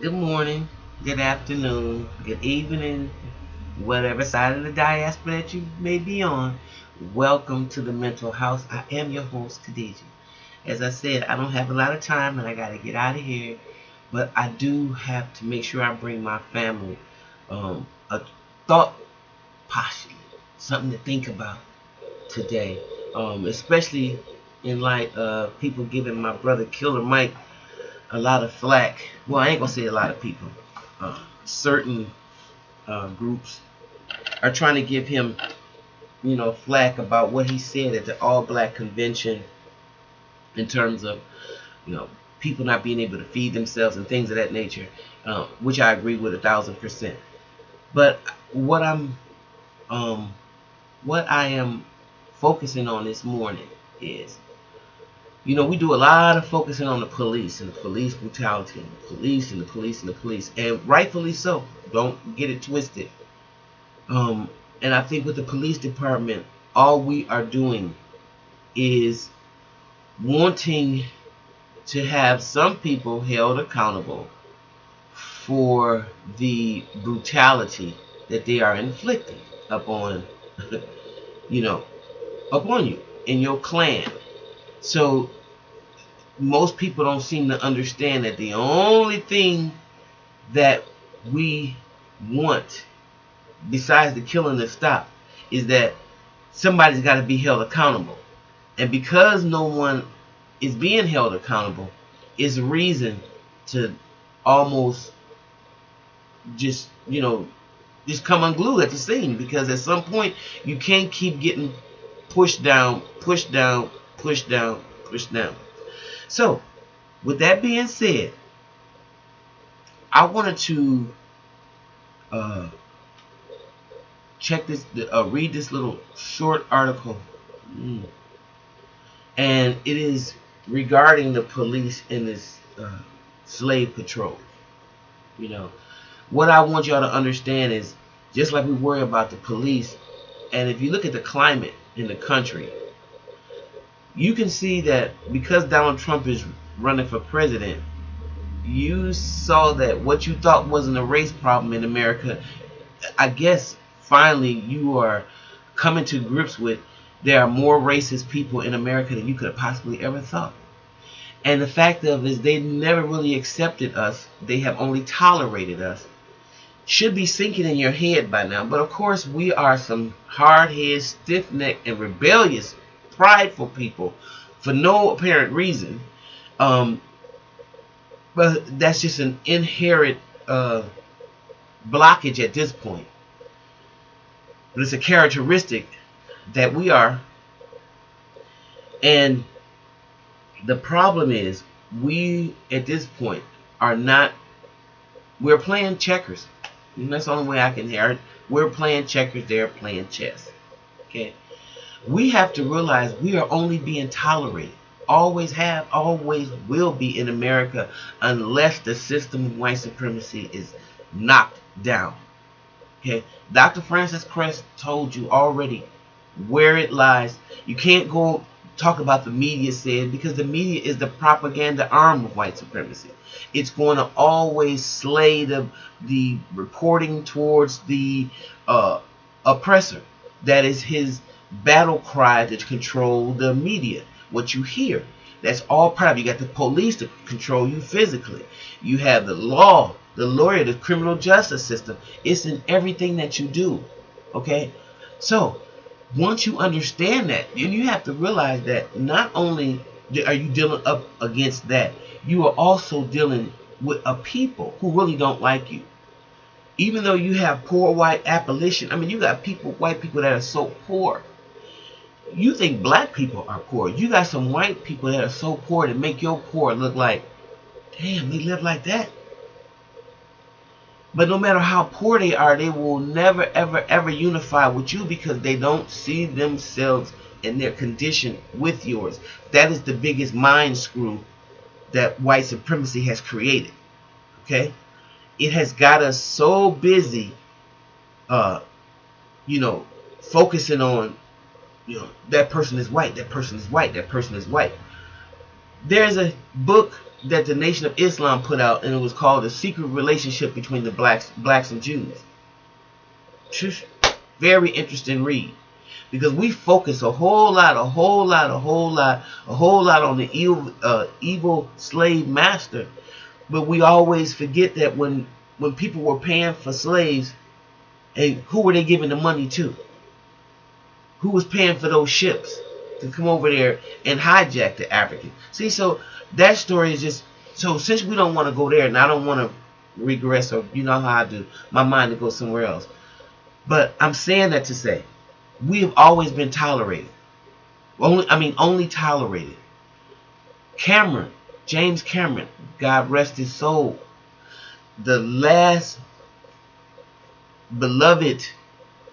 Good morning, good afternoon, good evening, whatever side of the diaspora that you may be on. Welcome to the Mental House. I am your host, Khadija. As I said, I don't have a lot of time and I got to get out of here, but I do have to make sure I bring my family a thought posture, something to think about today, especially in light of people giving my brother Killer Mike a lot of flack. Well, I ain't gonna say a lot of people. Certain groups are trying to give him, flack about what he said at the All Black Convention in terms of, you know, people not being able to feed themselves and things of that nature, which I agree with 1,000%. But what I'm, what I am focusing on this morning is, we do a lot of focusing on the police and the police brutality and the police and the police and the police, and rightfully so. Don't get it twisted. And I think with the police department, all we are doing is wanting to have some people held accountable for the brutality that they are inflicting upon, you know, upon you in your clan. So most people don't seem to understand that the only thing that we want, besides the killing to stop, is that somebody's got to be held accountable. And because no one is being held accountable, is a reason to almost just, just come unglued at the scene. Because at some point, you can't keep getting pushed down, pushed down, pushed down, pushed down. So, with that being said, I wanted to uh, read this little short article. And it is regarding the police in this slave patrol. You know, what I want y'all to understand is, just like we worry about the police, and if you look at the climate in the country, you can see that because Donald Trump is running for president, you saw that what you thought wasn't a race problem in America, I guess finally you are coming to grips with. There are more racist people in America than you could have possibly ever thought. And the fact of it is, they never really accepted us. They have only tolerated us. Should be sinking in your head by now. But of course, we are some hard-headed, stiff-necked, and rebellious, prideful people for no apparent reason. Um, but that's just an inherent blockage at this point. But it's a characteristic that we are. And the problem is, we at this point are not, we're playing checkers. And that's the only way I can hear it. We're playing checkers, they're playing chess. Okay? We have to realize we are only being tolerated. Always have, always will be in America unless the system of white supremacy is knocked down. Okay? Dr. Francis Crest told you already where it lies. You can't go talk about the media said, because the media is the propaganda arm of white supremacy. It's going to always slay the reporting towards the oppressor. That is his battle cry to control the media. What you hear, that's all part of it. You got the police to control you physically. You have the law, the lawyer, the criminal justice system. It's in everything that you do. Okay? So, once you understand that, then you have to realize that not only are you dealing up against that, you are also dealing with a people who really don't like you. Even though you have poor white abolition, I mean, you got white people that are so poor. You think black people are poor. You got some white people that are so poor to make your poor look like, damn, they live like that. But no matter how poor they are, they will never, ever, ever unify with you because they don't see themselves and their condition with yours. That is the biggest mind screw that white supremacy has created. Okay? It has got us so busy, uh, focusing on, that person is white, that person is white, that person is white. There's a book that the Nation of Islam put out, and it was called "The Secret Relationship Between the Blacks and Jews." Very interesting read, because we focus a whole lot on the evil slave master, but we always forget that when people were paying for slaves, and who were they giving the money to? Who was paying for those ships to come over there and hijack the African? See, so that story is just, so since we don't want to go there, and I don't want to regress, or you know how I do, my mind to go somewhere else. But I'm saying that to say, we have always been tolerated. Only tolerated. James Cameron, God rest his soul, the last beloved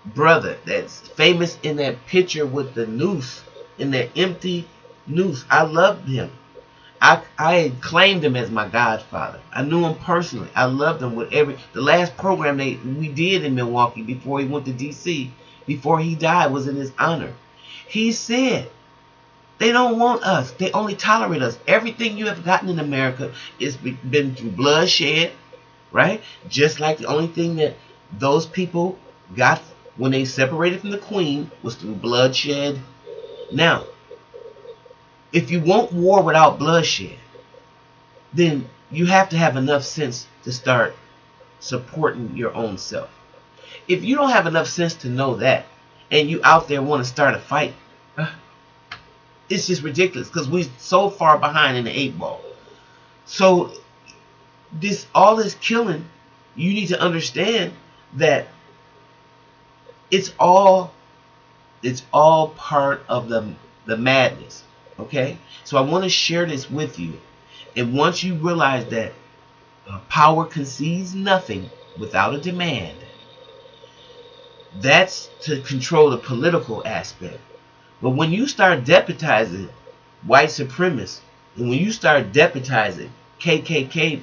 brother that's famous in that picture with the noose, in that empty noose. I loved him. I had claimed him as my godfather. I knew him personally. I loved him with the last program we did in Milwaukee before he went to DC, before he died, was in his honor. He said, they don't want us. They only tolerate us. Everything you have gotten in America is been through bloodshed, right? Just like the only thing that those people got when they separated from the Queen was through bloodshed. Now, if you want war without bloodshed, then you have to have enough sense to start supporting your own self. If you don't have enough sense to know that, and you out there want to start a fight, it's just ridiculous, because we're so far behind in the 8 ball. So all this killing, you need to understand that it's all part of the madness. Okay, so I want to share this with you, and once you realize that power concedes nothing without a demand, that's to control the political aspect. But when you start deputizing white supremacists, and when you start deputizing KKK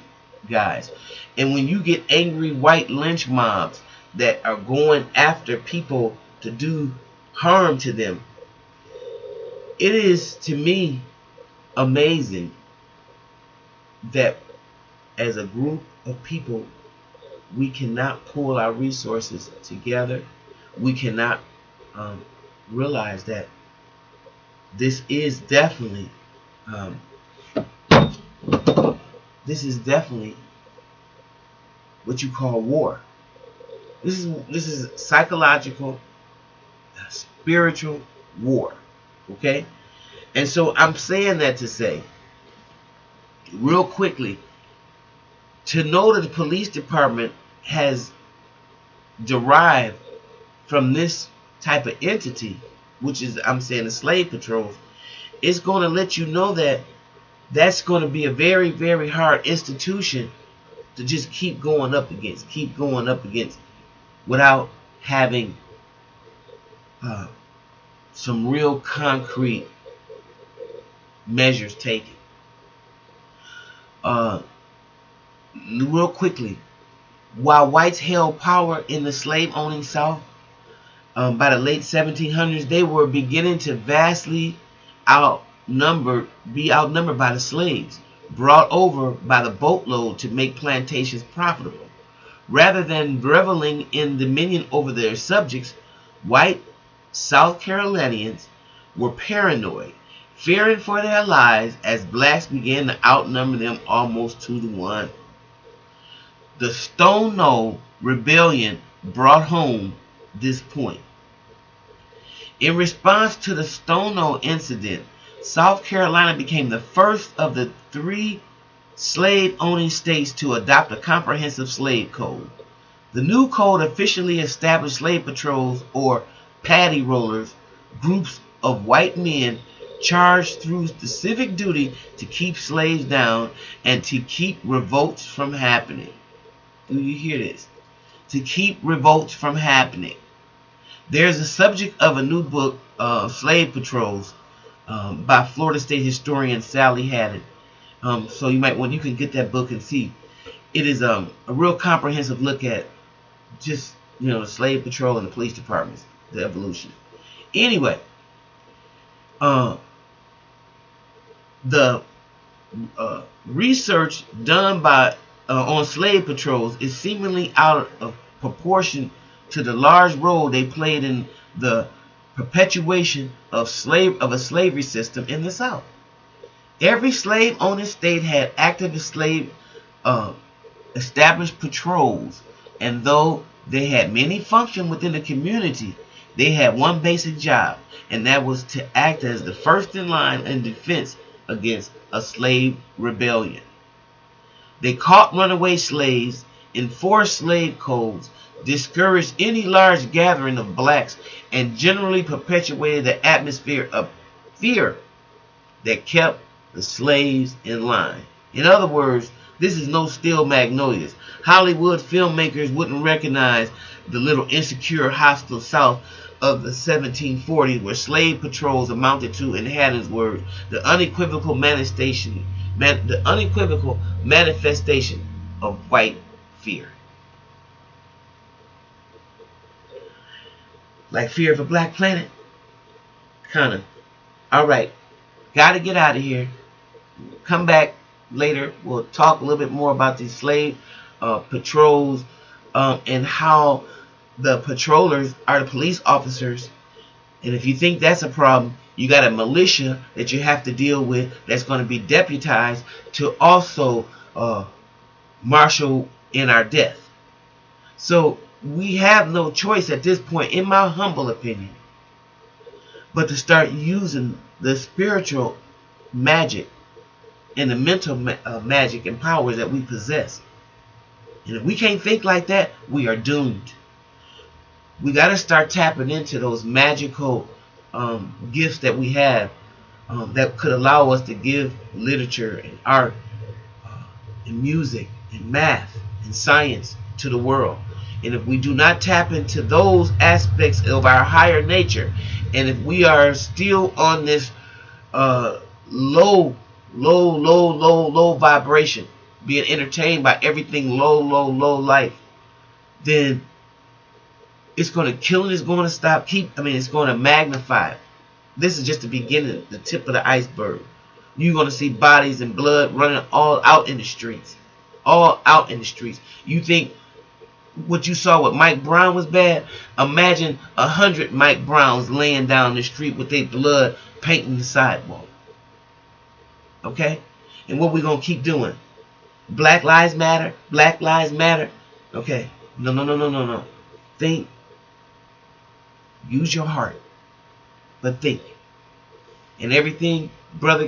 guys, and when you get angry white lynch mobs that are going after people to do harm to them, it is, to me, amazing that as a group of people, we cannot pull our resources together. We cannot realize that this is definitely what you call war. This is psychological, spiritual war. Okay? And so I'm saying that to say, real quickly, to know that the police department has derived from this type of entity, which is, I'm saying, the slave patrols, it's going to let you know that that's going to be a very, very hard institution to just keep going up against without having some real concrete measures taken. Real quickly, while whites held power in the slave-owning South, by the late 1700s, they were beginning to vastly be outnumbered by the slaves, brought over by the boatload to make plantations profitable. Rather than reveling in dominion over their subjects, white South Carolinians were paranoid, fearing for their lives as blacks began to outnumber them almost 2-to-1. The Stono Rebellion brought home this point. In response to the Stono incident, South Carolina became the first of the 3 slave-owning states to adopt a comprehensive slave code. The new code officially established slave patrols, or Paddy rollers, groups of white men charged through the civic duty to keep slaves down and to keep revolts from happening. Do you hear this? To keep revolts from happening. There's a subject of a new book, Slave Patrols, by Florida State historian Sally Haddon. So you can get that book and see. It is a real comprehensive look at just the slave patrol and the police departments, the evolution. Anyway, the research done by on slave patrols is seemingly out of proportion to the large role they played in the perpetuation of a slavery system in the South. Every slave-owning state had active slave established patrols, and though they had many functions within the community, they had one basic job, and that was to act as the first in line in defense against a slave rebellion. They caught runaway slaves, enforced slave codes, discouraged any large gathering of blacks, and generally perpetuated the atmosphere of fear that kept the slaves in line. In other words, this is no Steel Magnolias. Hollywood filmmakers wouldn't recognize the little insecure, hostile South of the 1740s, where slave patrols amounted to, in Haddon's words, the unequivocal manifestation of white fear. Like fear of a black planet? Kinda. Alright, gotta get out of here. Come back later. We'll talk a little bit more about these slave patrols and how the patrollers are the police officers. And if you think that's a problem, you got a militia that you have to deal with that's going to be deputized to also marshal in our death. So we have no choice at this point, in my humble opinion, but to start using the spiritual magic and the mental magic and powers that we possess. And if we can't think like that, we are doomed. We got to start tapping into those magical gifts that we have that could allow us to give literature and art and music and math and science to the world. And if we do not tap into those aspects of our higher nature, and if we are still on this low vibration, being entertained by everything low life, then it's going to kill and it's going to stop. It's going to magnify. This is just the beginning, the tip of the iceberg. You're going to see bodies and blood running all out in the streets. All out in the streets. You think what you saw with Mike Brown was bad? Imagine 100 Mike Browns laying down the street with their blood painting the sidewalk. Okay? And what we going to keep doing? Black Lives Matter? Black Lives Matter? Okay. No. Think. Use your heart. But think. And everything, brother,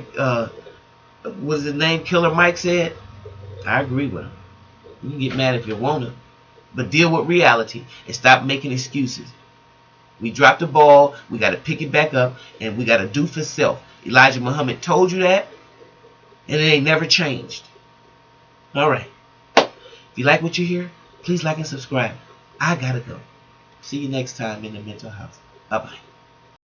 what is his name? Killer Mike said? I agree with him. You can get mad if you want to. But deal with reality and stop making excuses. We dropped the ball. We got to pick it back up. And we got to do for self. Elijah Muhammad told you that. And it ain't never changed. Alright. If you like what you hear, please like and subscribe. I gotta go. See you next time in the mental house. Bye-bye.